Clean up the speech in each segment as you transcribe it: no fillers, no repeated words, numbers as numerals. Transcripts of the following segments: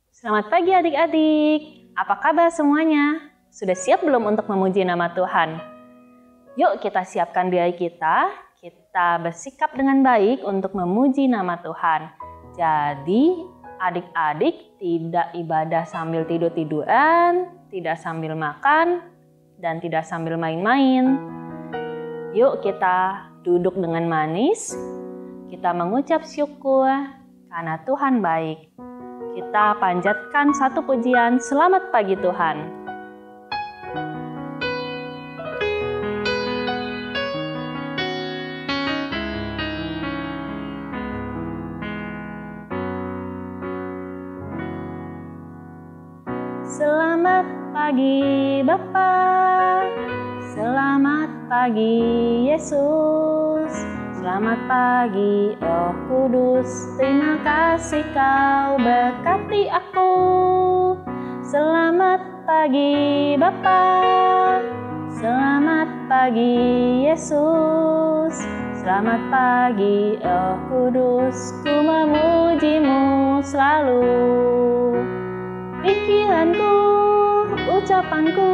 Selamat pagi adik-adik, apa kabar semuanya? Sudah siap belum untuk memuji nama Tuhan? Yuk kita siapkan diri kita bersikap dengan baik untuk memuji nama Tuhan. Jadi adik-adik tidak ibadah sambil tidur-tiduran, tidak sambil makan, dan tidak sambil main-main. Yuk kita duduk dengan manis, kita mengucap syukur karena Tuhan baik. Kita panjatkan satu pujian, selamat pagi Tuhan. Selamat pagi Bapa, selamat pagi Yesus. Selamat pagi Roh Kudus, terima kasih kau berkati aku. Selamat pagi Bapa, selamat pagi Yesus. Selamat pagi Roh Kudus, ku memujimu selalu. Pikiranku, ucapanku,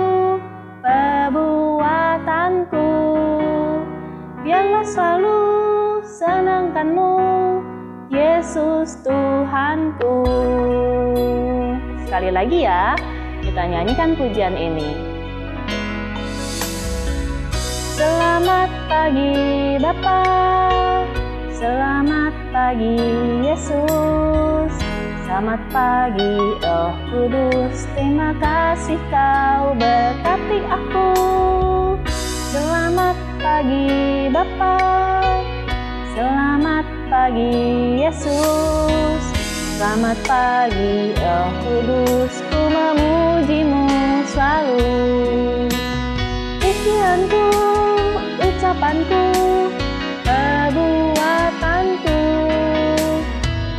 perbuatanku, biarlah selalu senangkanmu, Yesus Tuhanku. Sekali lagi ya, kita nyanyikan pujian ini. Selamat pagi Bapa, selamat pagi Yesus. Selamat pagi Roh Kudus, terima kasih kau berkati aku. Selamat pagi Bapa, selamat pagi Yesus. Selamat pagi Roh Kudus, ku memujimu selalu. Pikiranku, ucapanku, perbuatanku,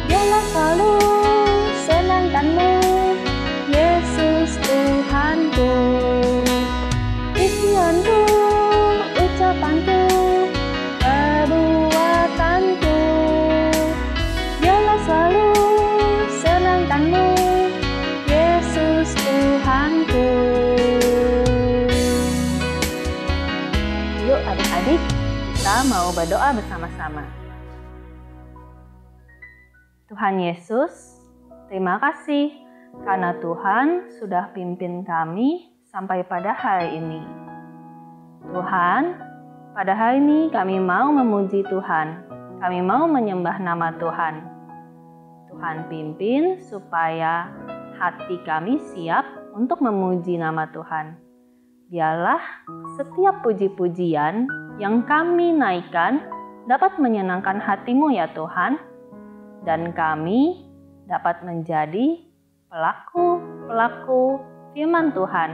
biarlah selalu senangkanmu, Yesus Tuhanku. Pikiranku, ucapanku, perbuatanku, biarlah selalu senangkanmu, Yesus Tuhanku. Yuk adik-adik, kita mau berdoa bersama-sama. Tuhan Yesus, terima kasih karena Tuhan sudah pimpin kami sampai pada hari ini. Tuhan, pada hari ini kami mau memuji Tuhan, kami mau menyembah nama Tuhan. Tuhan pimpin supaya hati kami siap untuk memuji nama Tuhan. Biarlah setiap puji-pujian yang kami naikkan dapat menyenangkan hati-Mu ya Tuhan, dan kami dapat menjadi pelaku-pelaku firman Tuhan.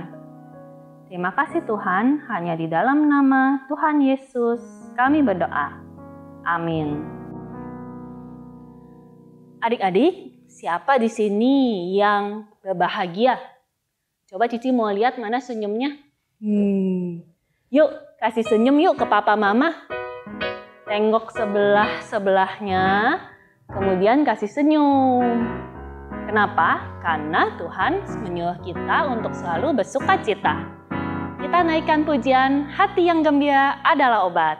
Terima kasih Tuhan, hanya di dalam nama Tuhan Yesus kami berdoa. Amin. Adik-adik, siapa di sini yang berbahagia? Coba Cici mau lihat mana senyumnya. Yuk, kasih senyum yuk ke papa mama. Tengok sebelah-sebelahnya, kemudian kasih senyum. Kenapa? Karena Tuhan menyuruh kita untuk selalu bersuka cita. Kita naikkan pujian, hati yang gembira adalah obat.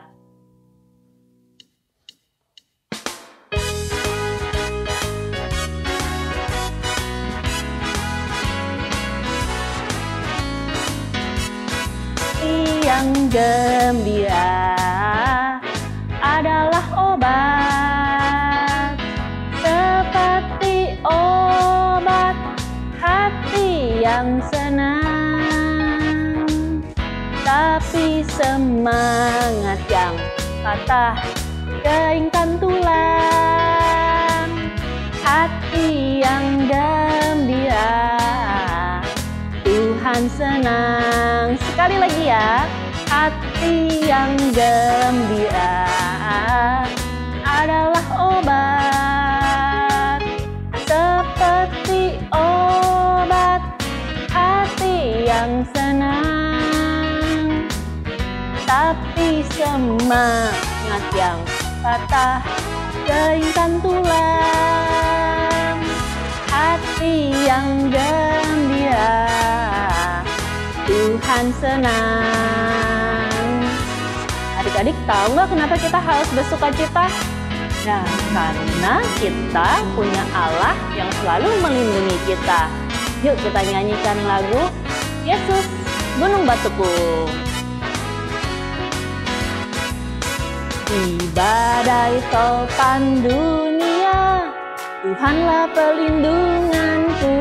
Hati yang gembira adalah obat, seperti obat hati yang senang. Tapi semangat yang patah keringkan tulang. Hati yang gembira, Tuhan senang. Sekali lagi ya, hati yang gembira adalah obat, seperti obat hati yang senang. Tapi semangat yang patah keingkan tulang, hati yang gembira, Tuhan senang. Adik-adik tahu nggak kenapa kita harus bersuka cita? Nah, karena kita punya Allah yang selalu melindungi kita. Yuk kita nyanyikan lagu Yesus Gunung Batuku. Di badai topan dunia, Tuhanlah pelindunganku.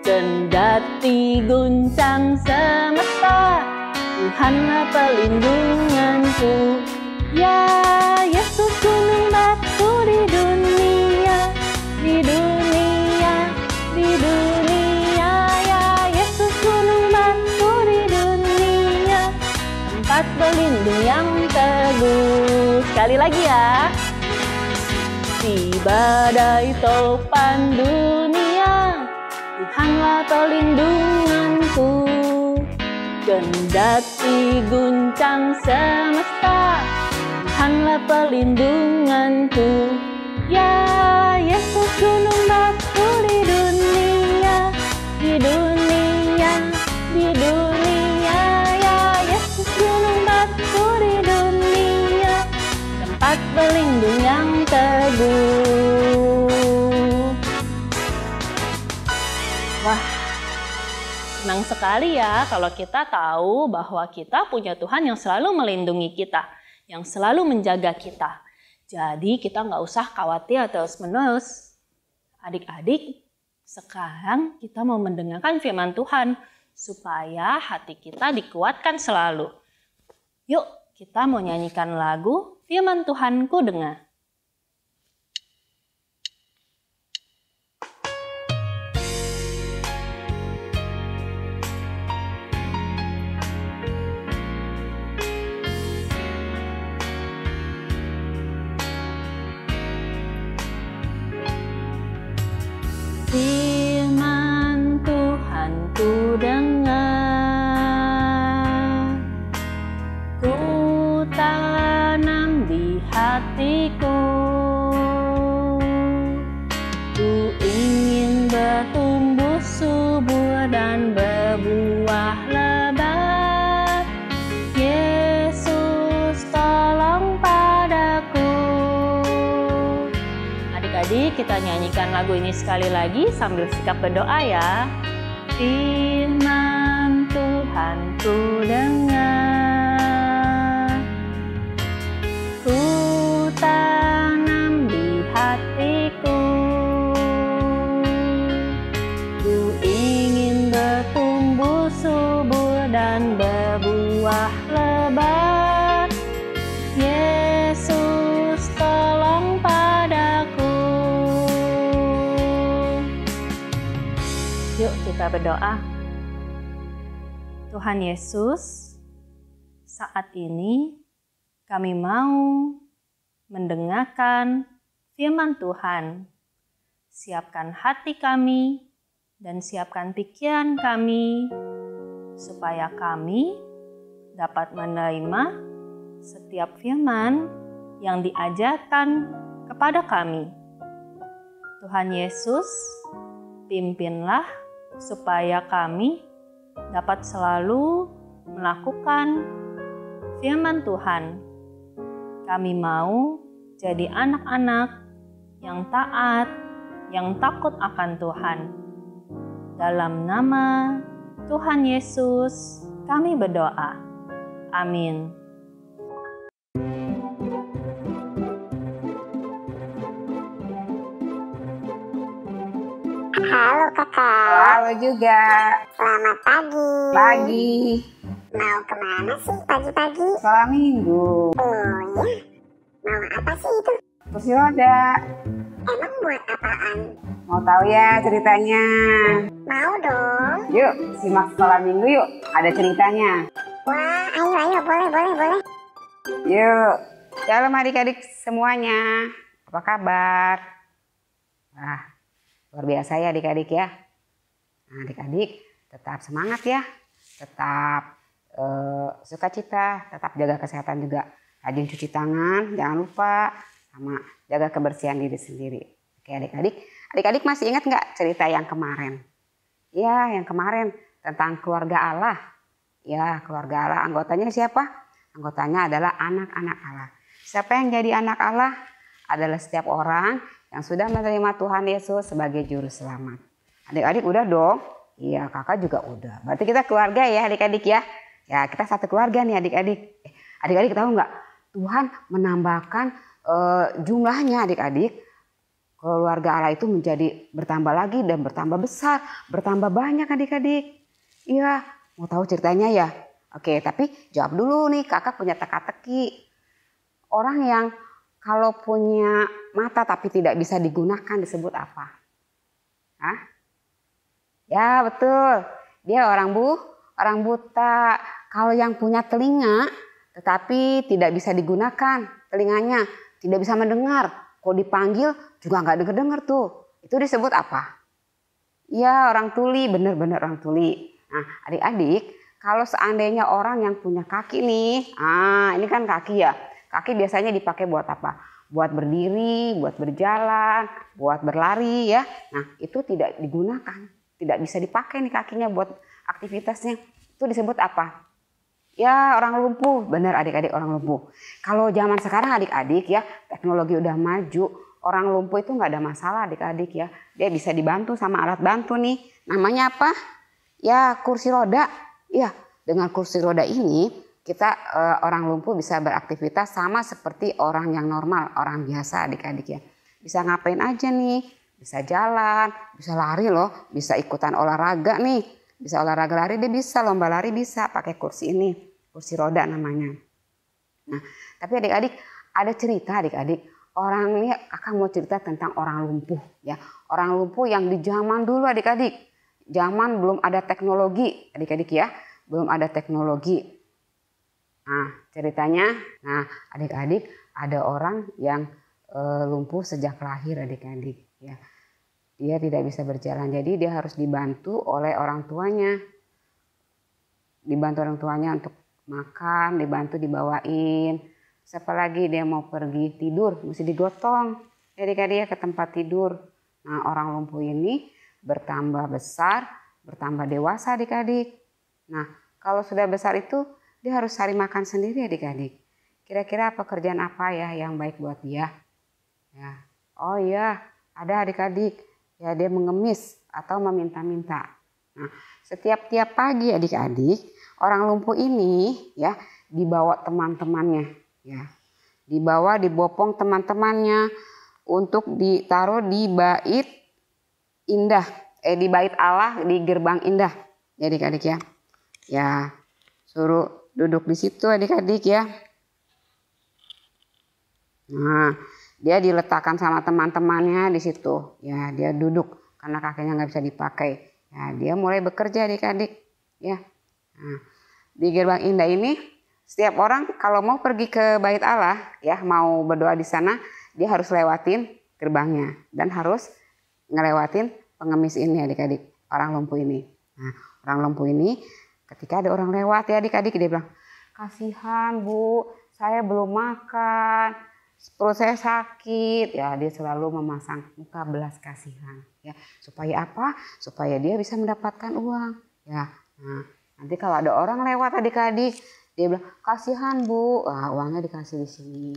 Kendati guncang semesta, Tuhanlah pelindunganku. Ya Yesus gunung batu di dunia, di dunia, di dunia. Ya Yesus gunung batu di dunia, tempat berlindung yang teguh. Sekali lagi ya. Di badai topan dunia, Tuhanlah pelindunganku. Kendati guncang semesta, Tuhanlah pelindunganku. Ya Yesus gunung batu di dunia, di dunia, di dunia. Ya Yesus gunung batu di dunia, tempat berlindung yang teguh. Wah, senang sekali ya kalau kita tahu bahwa kita punya Tuhan yang selalu melindungi kita, yang selalu menjaga kita. Jadi kita nggak usah khawatir terus-menerus. Adik-adik, sekarang kita mau mendengarkan firman Tuhan supaya hati kita dikuatkan selalu. Yuk, kita mau nyanyikan lagu Firman Tuhanku Dengar. Firman Tuhan ku dengar, ku tanam di hatiku, ku ingin bertumbuh subur dan berbuah lebat. Yesus tolong padaku. Adik-adik, kita nyanyikan lagu ini sekali lagi sambil sikap berdoa ya. Firman Tuhan ku dengar, ku tanam di hatiku, ku ingin bertumbuh subur dan berbuah lebat. Yesus tolong padaku. Yuk kita berdoa. Tuhan Yesus, saat ini kami mau mendengarkan firman Tuhan. Siapkan hati kami dan siapkan pikiran kami supaya kami dapat menerima setiap firman yang diajarkan kepada kami. Tuhan Yesus, pimpinlah supaya kami dapat selalu melakukan firman Tuhan. Kami mau jadi anak-anak yang taat, yang takut akan Tuhan. Dalam nama Tuhan Yesus, kami berdoa. Amin. Halo kakak. Halo juga. Selamat pagi. Pagi. Mau kemana sih pagi-pagi? Sekolah minggu. Oh ya? Mau apa sih itu? Kursi roda. Emang buat apaan? Mau tahu ya ceritanya? Mau dong. Yuk, simak sekolah minggu yuk. Ada ceritanya. Wah, ayo boleh. Yuk. Shalom adik-adik semuanya. Apa kabar? Luar biasa ya adik-adik ya. Nah, adik-adik tetap semangat ya. Tetap sukacita, tetap jaga kesehatan juga. Rajin cuci tangan, jangan lupa, sama jaga kebersihan diri sendiri. Oke adik-adik masih ingat nggak cerita yang kemarin? Ya, yang kemarin tentang keluarga Allah. Ya, keluarga Allah, anggotanya siapa? Anggotanya adalah anak-anak Allah. Siapa yang jadi anak Allah? Adalah setiap orang yang sudah menerima Tuhan Yesus sebagai juru selamat. Adik-adik udah dong? Iya, kakak juga udah. Berarti kita keluarga ya adik-adik ya. Ya, kita satu keluarga nih adik-adik. Adik-adik tahu nggak? Tuhan menambahkan jumlahnya adik-adik. Keluarga Allah itu menjadi bertambah lagi dan bertambah besar, bertambah banyak adik-adik. Iya, mau tahu ceritanya ya? Oke, tapi jawab dulu nih, kakak punya teka-teki. Orang yang kalau punya mata tapi tidak bisa digunakan disebut apa? Hah? Ya betul, dia orang buta. Kalau yang punya telinga tetapi tidak bisa digunakan telinganya, tidak bisa mendengar, kalau dipanggil juga nggak denger tuh, itu disebut apa? Ya orang tuli, bener-bener orang tuli. Nah adik-adik, kalau seandainya orang yang punya kaki nih, ini kan kaki ya, kaki biasanya dipakai buat apa? Buat berdiri, buat berjalan, buat berlari ya. Nah itu tidak digunakan, tidak bisa dipakai nih kakinya buat aktivitasnya. Itu disebut apa? Ya orang lumpuh, benar adik-adik orang lumpuh. Kalau zaman sekarang adik-adik ya teknologi udah maju, orang lumpuh itu nggak ada masalah adik-adik ya. Dia bisa dibantu sama alat bantu nih. Namanya apa? Ya kursi roda. Ya dengan kursi roda ini kita orang lumpuh bisa beraktivitas sama seperti orang yang normal, orang biasa adik-adik ya. Bisa ngapain aja nih? Bisa jalan, bisa lari loh, bisa ikutan olahraga nih. Bisa olahraga lari dia bisa, lomba lari bisa pakai kursi ini. Kursi roda namanya. Nah, tapi adik-adik ada cerita adik-adik. Orang ini kakak mau cerita tentang orang lumpuh ya. Orang lumpuh yang di zaman dulu adik-adik. Zaman belum ada teknologi adik-adik ya. Belum ada teknologi. Nah ceritanya, nah adik-adik ada orang yang lumpuh sejak lahir adik-adik ya. Dia tidak bisa berjalan jadi dia harus dibantu oleh orang tuanya. Dibantu orang tuanya untuk makan, dibantu dibawain. Siapa lagi dia mau pergi tidur, mesti digotong. Adik-adik ke tempat tidur. Nah orang lumpuh ini bertambah besar, bertambah dewasa adik-adik. Nah kalau sudah besar itu dia harus cari makan sendiri adik-adik. Kira-kira pekerjaan apa ya yang baik buat dia? Ya. Oh iya ada adik-adik. Ya dia mengemis atau meminta-minta. Nah setiap pagi adik-adik orang lumpuh ini ya dibawa teman-temannya ya. Dibopong teman-temannya untuk ditaruh di bait indah. Di bait Allah di gerbang indah. Ya adik-adik ya. Ya suruh duduk di situ adik-adik ya. Nah dia diletakkan sama teman-temannya di situ. Ya dia duduk karena kakinya nggak bisa dipakai. Ya dia mulai bekerja adik-adik ya. Nah, di gerbang indah ini setiap orang kalau mau pergi ke bait Allah ya mau berdoa di sana dia harus lewatin gerbangnya dan harus ngelewatin pengemis ini adik-adik orang lumpuh ini. Nah orang lumpuh ini ketika ada orang lewat ya adik-adik dia bilang kasihan bu saya belum makan perut saya sakit ya dia selalu memasang muka belas kasihan ya supaya apa? Supaya dia bisa mendapatkan uang ya. Nah nanti kalau ada orang lewat adik-adik, dia bilang, kasihan bu, uangnya dikasih di sini.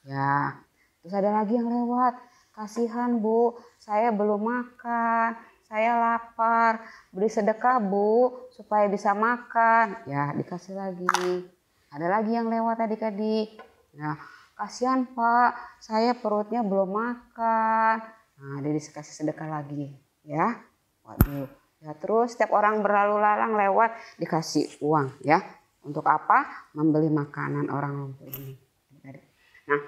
Ya, terus ada lagi yang lewat, kasihan bu, saya belum makan, saya lapar, beri sedekah bu, supaya bisa makan. Ya, dikasih lagi. Ada lagi yang lewat adik-adik. Ya, kasihan pak, saya perutnya belum makan. Nah, dia dikasih sedekah lagi. Ya, waduh. Ya, terus setiap orang berlalu lalang lewat dikasih uang ya. Untuk apa? Membeli makanan orang lumpuh ini. Nah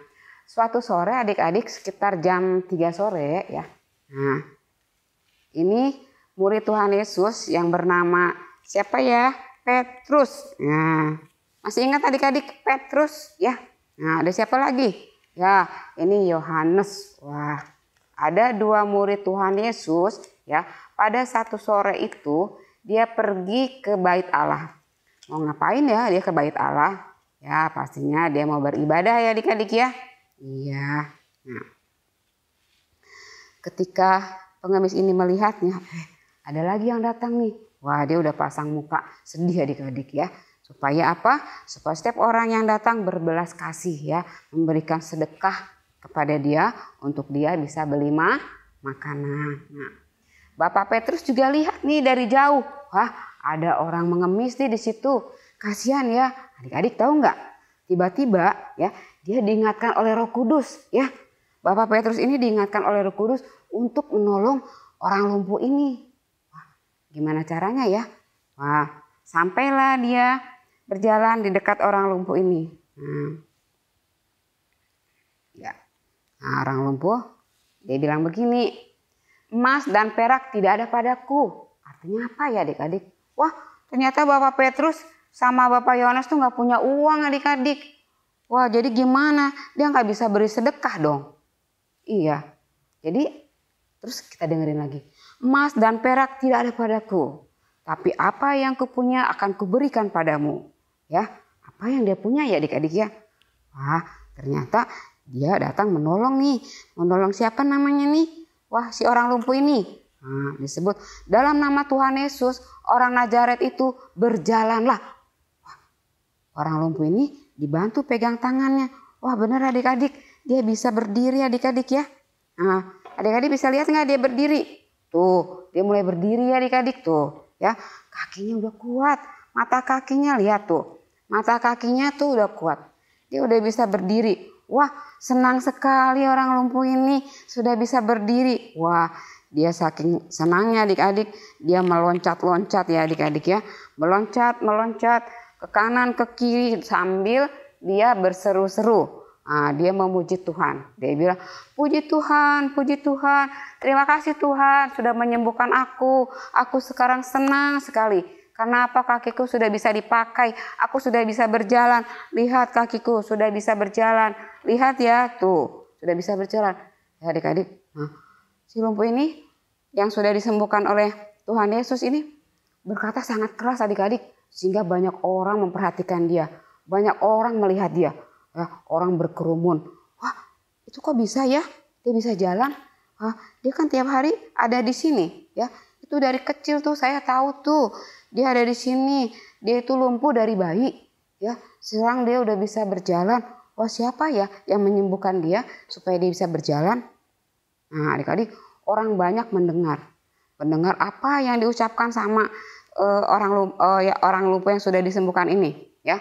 suatu sore adik-adik sekitar jam 3 sore ya. Nah ini murid Tuhan Yesus yang bernama siapa ya? Petrus. Nah masih ingat adik-adik Petrus ya? Nah ada siapa lagi? Ya ini Yohanes. Wah ada 2 murid Tuhan Yesus ya. Pada satu sore itu dia pergi ke bait Allah. Mau ngapain ya dia ke bait Allah? Ya pastinya dia mau beribadah ya adik-adik ya. Iya. Nah, ketika pengemis ini melihatnya, ada lagi yang datang nih. Wah, dia udah pasang muka sedih adik-adik ya. Supaya apa? Supaya setiap orang yang datang berbelas kasih ya. Memberikan sedekah kepada dia untuk dia bisa beli makanan. Nah, Bapak Petrus juga lihat nih dari jauh. Wah, ada orang mengemis nih di situ. Kasihan ya. Adik-adik tahu nggak? Tiba-tiba ya dia diingatkan oleh Roh Kudus ya. Bapak Petrus ini diingatkan oleh Roh Kudus untuk menolong orang lumpuh ini. Wah, gimana caranya ya? Wah, sampailah dia berjalan di dekat orang lumpuh ini. Nah, orang lumpuh dia bilang begini, emas dan perak tidak ada padaku. Artinya apa ya adik-adik? Wah, ternyata Bapak Petrus sama Bapak Yohanes tuh nggak punya uang adik-adik. Wah, jadi gimana? Dia nggak bisa beri sedekah dong. Iya. Jadi terus kita dengerin lagi. Emas dan perak tidak ada padaku. Tapi apa yang kupunya akan kuberikan padamu. Ya, apa yang dia punya ya adik-adik ya. Wah, ternyata dia datang menolong nih. Menolong siapa namanya nih? Wah, si orang lumpuh ini. Nah, disebut dalam nama Tuhan Yesus, orang Nazaret itu berjalanlah. Wah, orang lumpuh ini dibantu pegang tangannya. Wah, benar adik-adik, dia bisa berdiri adik-adik ya. Nah, adik-adik bisa lihat nggak dia berdiri? Tuh, dia mulai berdiri ya adik-adik tuh. Ya, kakinya udah kuat. Mata kakinya lihat tuh. Mata kakinya tuh udah kuat. Dia udah bisa berdiri. Wah, senang sekali orang lumpuh ini sudah bisa berdiri. Wah, dia saking senangnya adik-adik, dia meloncat-loncat ya adik-adik ya. Meloncat ke kanan ke kiri sambil dia berseru-seru. Nah, dia memuji Tuhan. Dia bilang, puji Tuhan, terima kasih Tuhan sudah menyembuhkan aku. Aku sekarang senang sekali. Karena apa? Kakiku sudah bisa dipakai. Aku sudah bisa berjalan. Lihat kakiku sudah bisa berjalan. Lihat ya tuh. Sudah bisa berjalan. Ya adik-adik. Nah, si lumpuh ini yang sudah disembuhkan oleh Tuhan Yesus ini berkata sangat keras adik-adik. Sehingga banyak orang memperhatikan dia. Banyak orang melihat dia. Ya, orang berkerumun. Wah, itu kok bisa ya? Dia bisa jalan. Wah, dia kan tiap hari ada di sini. Ya, itu dari kecil tuh saya tahu tuh. Dia ada di sini, dia itu lumpuh dari bayi, ya. Sekarang dia udah bisa berjalan. Wah, siapa ya yang menyembuhkan dia supaya dia bisa berjalan? Nah, adik-adik, orang banyak mendengar apa yang diucapkan sama orang lumpuh yang sudah disembuhkan ini, ya.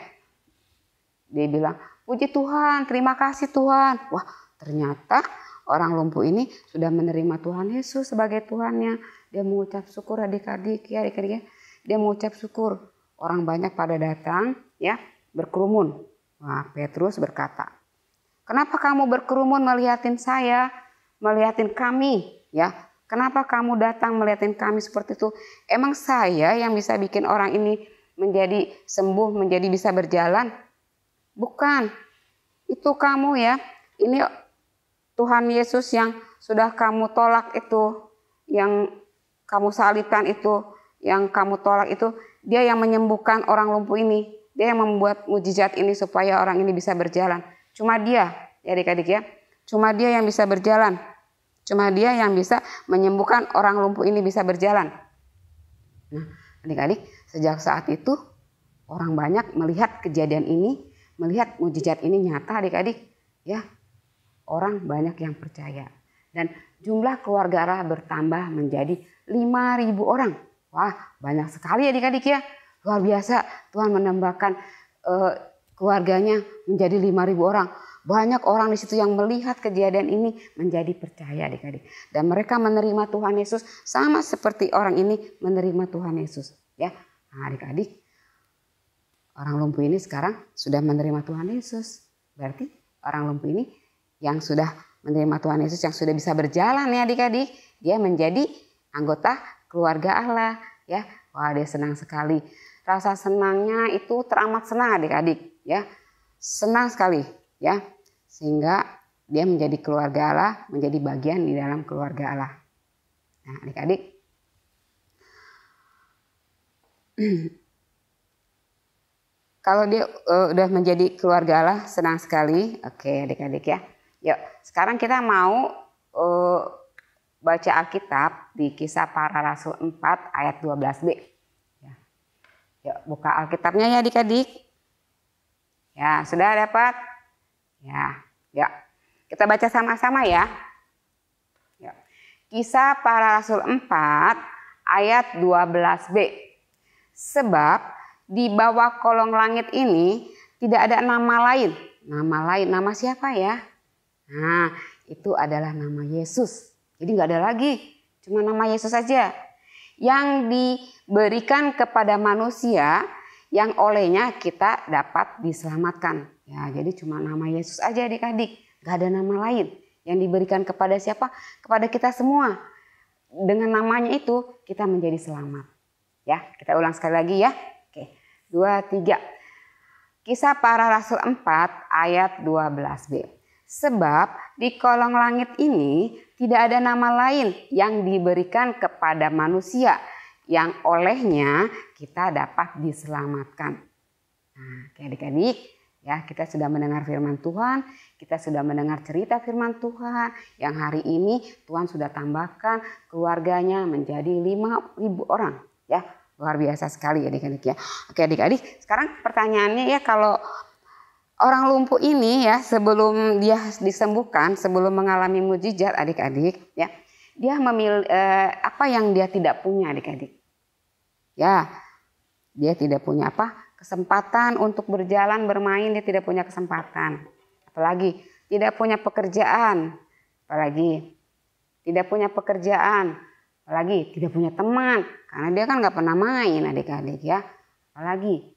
Dia bilang, puji Tuhan, terima kasih Tuhan. Wah, ternyata orang lumpuh ini sudah menerima Tuhan Yesus sebagai Tuhannya. Dia mengucap syukur adik-adik ya adik-adik ya. Dia mengucap syukur. Orang banyak pada datang ya berkerumun. Wah, Petrus berkata, kenapa kamu berkerumun melihatin saya, melihatin kami ya? Kenapa kamu datang melihatin kami seperti itu? Emang saya yang bisa bikin orang ini menjadi sembuh, menjadi bisa berjalan? Bukan. Itu kamu ya. Ini Tuhan Yesus yang sudah kamu tolak itu, yang kamu salibkan itu, yang kamu tolak itu, dia yang menyembuhkan orang lumpuh ini. Dia yang membuat mujizat ini supaya orang ini bisa berjalan. Cuma dia, ya adik-adik ya. Cuma dia yang bisa berjalan. Cuma dia yang bisa menyembuhkan orang lumpuh ini bisa berjalan. Nah, adik-adik, sejak saat itu orang banyak melihat kejadian ini, melihat mujizat ini nyata adik-adik. Ya, orang banyak yang percaya. Dan jumlah keluarga Allah bertambah menjadi 5.000 orang. Wah, banyak sekali adik-adik ya. Luar biasa Tuhan menambahkan keluarganya menjadi 5.000 orang. Banyak orang di situ yang melihat kejadian ini menjadi percaya adik-adik. Dan mereka menerima Tuhan Yesus sama seperti orang ini menerima Tuhan Yesus. Ya, nah, adik-adik, orang lumpuh ini sekarang sudah menerima Tuhan Yesus. Berarti orang lumpuh ini yang sudah menerima Tuhan Yesus, yang sudah bisa berjalan ya adik-adik, dia menjadi anggota keluarga Allah ya. Wah, dia senang sekali. Rasa senangnya itu teramat senang adik-adik ya. Senang sekali ya. Sehingga dia menjadi keluarga Allah, menjadi bagian di dalam keluarga Allah. Nah, adik-adik, Kalau dia udah menjadi keluarga Allah, senang sekali. Oke adik-adik ya. Yuk, sekarang kita mau baca Alkitab di Kisah Para Rasul 4 ayat 12b. Ya. Yuk, buka Alkitabnya ya adik-adik. Ya, sudah dapat? Ya, yuk. Kita baca sama-sama ya. Yuk. Kisah Para Rasul 4 ayat 12b. Sebab di bawah kolong langit ini tidak ada nama lain. Nama lain, nama siapa ya? Nah, itu adalah nama Yesus. Jadi nggak ada lagi, cuma nama Yesus saja. Yang diberikan kepada manusia, yang olehnya kita dapat diselamatkan. Ya, jadi cuma nama Yesus aja adik-adik. Nggak ada nama lain. Yang diberikan kepada siapa? Kepada kita semua. Dengan namanya itu kita menjadi selamat. Ya, kita ulang sekali lagi ya. 2, 3. Kisah Para Rasul 4 ayat 12b. Sebab di kolong langit ini tidak ada nama lain yang diberikan kepada manusia yang olehnya kita dapat diselamatkan. Nah, adik-adik ya, kita sudah mendengar firman Tuhan, kita sudah mendengar cerita firman Tuhan yang hari ini Tuhan sudah tambahkan keluarganya menjadi 5.000 orang ya. Luar biasa sekali adik-adik ya. Oke adik-adik, sekarang pertanyaannya ya, kalau orang lumpuh ini ya sebelum dia disembuhkan, sebelum mengalami mukjizat adik-adik ya, dia memilih apa yang dia tidak punya adik-adik? Ya, dia tidak punya apa? Kesempatan untuk berjalan, bermain, dia tidak punya kesempatan. Apalagi tidak punya pekerjaan. Apalagi tidak punya pekerjaan. Apalagi tidak punya teman, karena dia kan nggak pernah main adik-adik ya. Apalagi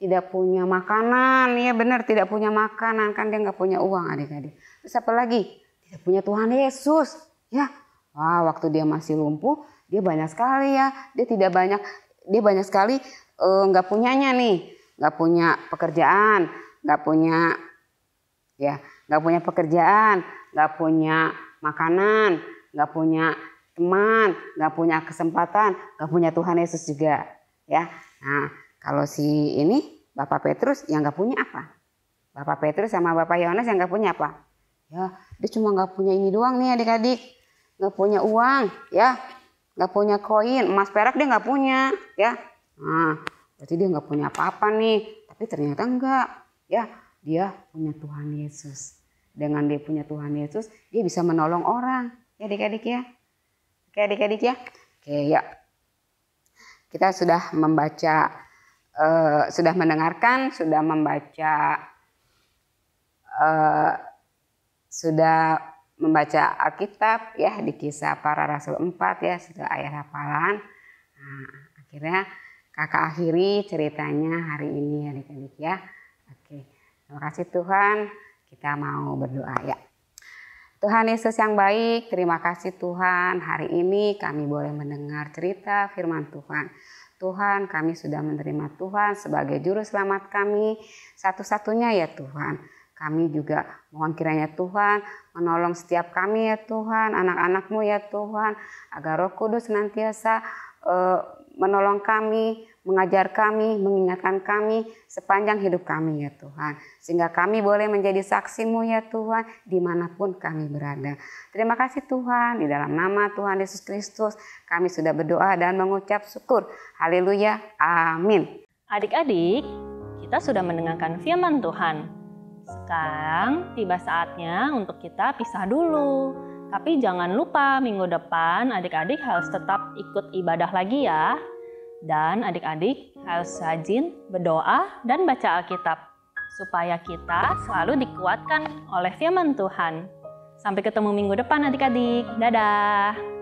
tidak punya makanan, ya benar, tidak punya makanan, kan dia nggak punya uang adik-adik. Terus apalagi tidak punya Tuhan Yesus ya. Wah, waktu dia masih lumpuh, dia banyak sekali ya. Dia banyak sekali nggak punyanya nih, nggak punya pekerjaan, nggak punya pekerjaan, nggak punya makanan, nggak punya teman, nggak punya kesempatan, nggak punya Tuhan Yesus juga ya. Nah, kalau si ini Bapak Petrus yang nggak punya apa? Bapak Petrus sama Bapak Yohanes yang nggak punya apa? Ya, dia cuma nggak punya ini doang nih adik-adik, nggak punya uang ya, nggak punya koin, emas perak dia nggak punya ya. Nah, berarti dia nggak punya apa-apa nih. Tapi ternyata enggak ya, dia punya Tuhan Yesus. Dengan dia punya Tuhan Yesus, dia bisa menolong orang ya adik-adik ya. Oke adik-adik ya. Oke ya. Kita sudah membaca, sudah mendengarkan, sudah membaca, Alkitab ya di Kisah Para Rasul 4 ya, sudah ayat hafalan. Nah, akhirnya kakak akhiri ceritanya hari ini adik-adik ya. Oke. Terima kasih Tuhan. Kita mau berdoa ya. Tuhan Yesus yang baik, terima kasih Tuhan. Hari ini kami boleh mendengar cerita firman Tuhan. Tuhan, kami sudah menerima Tuhan sebagai juru selamat kami satu-satunya ya Tuhan. Kami juga mohon kiranya Tuhan menolong setiap kami ya Tuhan, anak-anak-Mu ya Tuhan, agar Roh Kudus senantiasa menolong kami, mengajar kami, mengingatkan kami sepanjang hidup kami ya Tuhan. Sehingga kami boleh menjadi saksi-Mu ya Tuhan dimanapun kami berada. Terima kasih Tuhan, di dalam nama Tuhan Yesus Kristus kami sudah berdoa dan mengucap syukur. Haleluya, amin. Adik-adik, kita sudah mendengarkan firman Tuhan. Sekarang tiba saatnya untuk kita pisah dulu. Tapi jangan lupa minggu depan adik-adik harus tetap ikut ibadah lagi ya. Dan adik-adik harus rajin berdoa dan baca Alkitab supaya kita selalu dikuatkan oleh firman Tuhan. Sampai ketemu minggu depan adik-adik. Dadah!